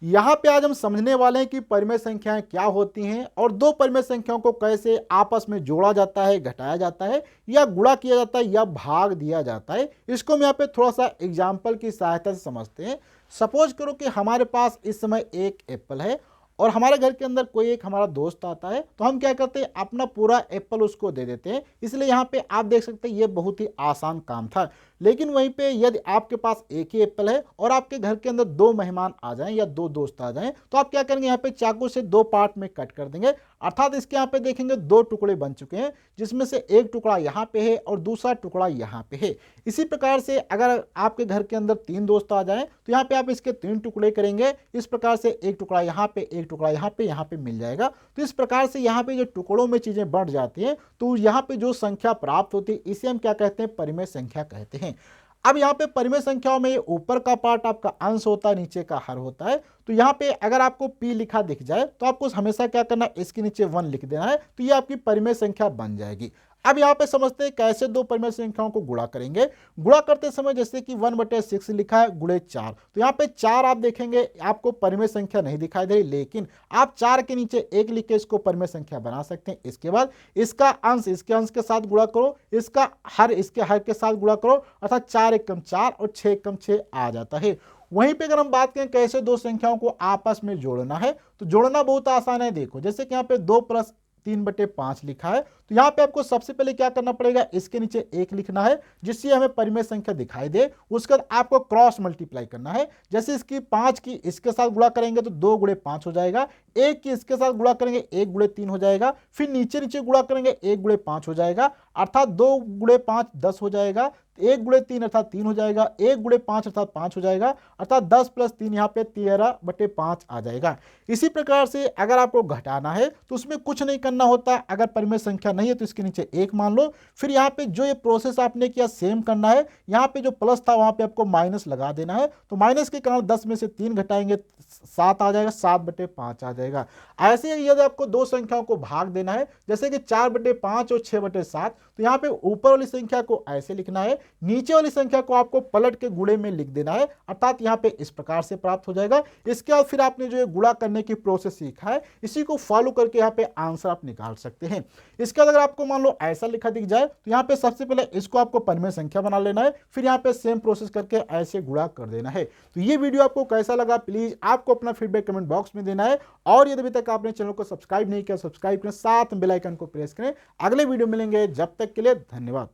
यहाँ पे आज हम समझने वाले हैं कि परिमेय संख्याएं क्या होती हैं और दो परिमेय संख्याओं को कैसे आपस में जोड़ा जाता है, घटाया जाता है या गुणा किया जाता है या भाग दिया जाता है। इसको हम यहाँ पे थोड़ा सा एग्जाम्पल की सहायता से समझते हैं। सपोज करो कि हमारे पास इस समय एक एप्पल है और हमारे घर के अंदर कोई एक हमारा दोस्त आता है, तो हम क्या करते हैं, अपना पूरा एप्पल उसको दे देते हैं। इसलिए यहाँ पे आप देख सकते हैं ये बहुत ही आसान काम था। लेकिन वहीं पे यदि आपके पास एक ही एप्पल है और आपके घर के अंदर दो मेहमान आ जाएं या दो दोस्त आ जाएं, तो आप क्या करेंगे, यहाँ पे चाकू से दो पार्ट में कट कर देंगे। अर्थात इसके यहाँ पे देखेंगे दो टुकड़े बन चुके हैं, जिसमें से एक टुकड़ा यहाँ पे है और दूसरा टुकड़ा यहाँ पे है। इसी प्रकार से अगर आपके घर के अंदर तीन दोस्त आ जाएं, तो यहाँ पे आप इसके तीन टुकड़े करेंगे। इस प्रकार से एक टुकड़ा यहाँ पे, एक टुकड़ा यहाँ पे मिल जाएगा। तो इस प्रकार से यहाँ पे जो टुकड़ों में चीजें बढ़ जाती हैं, तो यहाँ पे जो संख्या प्राप्त होती है इसे हम क्या कहते हैं, परिमेय संख्या कहते हैं। अब यहाँ पे परिमेय संख्याओं में ऊपर का पार्ट आपका अंश होता है, नीचे का हर होता है। तो यहाँ पे अगर आपको p लिखा दिख जाए तो आपको हमेशा क्या करना है, इसके नीचे 1 लिख देना है, तो ये आपकी परिमेय संख्या बन जाएगी। अब यहाँ पे समझते हैं कैसे दो परिमेय संख्याओं को गुणा करेंगे। गुणा करते समय जैसे कि 1/6 लिखा है गुणे 4, तो यहाँ पे 4 आप देखेंगे आपको परिमेय संख्या नहीं दिखाई दे रही, लेकिन आप 4 के नीचे 1 लिख के इसको परिमेय संख्या बना सकते हैं। इसके बाद इसका अंश इसके अंश के साथ गुणा करो, इसका हर इसके हर के साथ गुणा करो, अर्थात 4 एकम 4 और 6 एकम 6 आ जाता है। वहीं पे अगर हम बात करें कैसे दो संख्याओं को आपस में जोड़ना है, तो जोड़ना बहुत आसान है। देखो जैसे कि यहाँ पे 2 + 3/5 लिखा है, तो यहाँ पे आपको सबसे पहले क्या करना पड़ेगा, इसके नीचे 1 लिखना है जिससे हमें परिमेय संख्या दिखाई दे। उसके बाद आपको क्रॉस मल्टीप्लाई करना है। जैसे इसकी 5 की इसके साथ गुणा करेंगे तो 2 × 5 हो जाएगा, 1 की इसके साथ गुणा करेंगे 1 × 3 हो जाएगा, फिर नीचे नीचे गुणा करेंगे 1 × 5 हो जाएगा, अर्थात 2 × 5 10 हो जाएगा, 1 × 3 अर्थात 3 हो जाएगा, 1 × 5 अर्थात 5 हो जाएगा, अर्थात 10 + 3 यहाँ पे 13/5 आ जाएगा। इसी प्रकार से अगर आपको घटाना है तो उसमें कुछ नहीं करना होता। अगर परिमेय संख्या नहीं है तो इसके नीचे 1 मान लो, फिर यहाँ पे जो ये प्रोसेस आपने किया सेम करना है। यहाँ पे जो प्लस था वहां पे आपको माइनस लगा देना है, तो माइनस के कारण 10 में से 3 घटाएंगे 7 आ जाएगा, 7/5 आ जाएगा। ऐसे ही यदि आपको दो संख्याओं को भाग देना है, जैसे कि 4/5 और 6/7, तो यहाँ पे ऊपर वाली संख्या को ऐसे लिखना है, नीचे वाली संख्या को आपको पलट के गुणे में लिख देना है, अर्थात यहाँ पे इस प्रकार से प्राप्त हो जाएगा। इसके बाद फिर आपने जो गुणा करने की प्रोसेस सीखा है, इसी को फॉलो करके यहाँ पे आंसर आप निकाल सकते हैं। इसके बाद अगर आपको मान लो ऐसा लिखा दिख जाए, तो यहाँ पे सबसे पहले इसको आपको परिमेय संख्या बना लेना है, फिर यहाँ पे सेम प्रोसेस करके ऐसे गुणा कर देना है। तो ये वीडियो आपको कैसा लगा, प्लीज आपको अपना फीडबैक कमेंट बॉक्स में देना है। और यदि अभी तक आपने चैनल को सब्सक्राइब नहीं किया, सब्सक्राइब करें, साथ में बेल आइकन को प्रेस करें। अगले वीडियो मिलेंगे, जब तक के लिए धन्यवाद।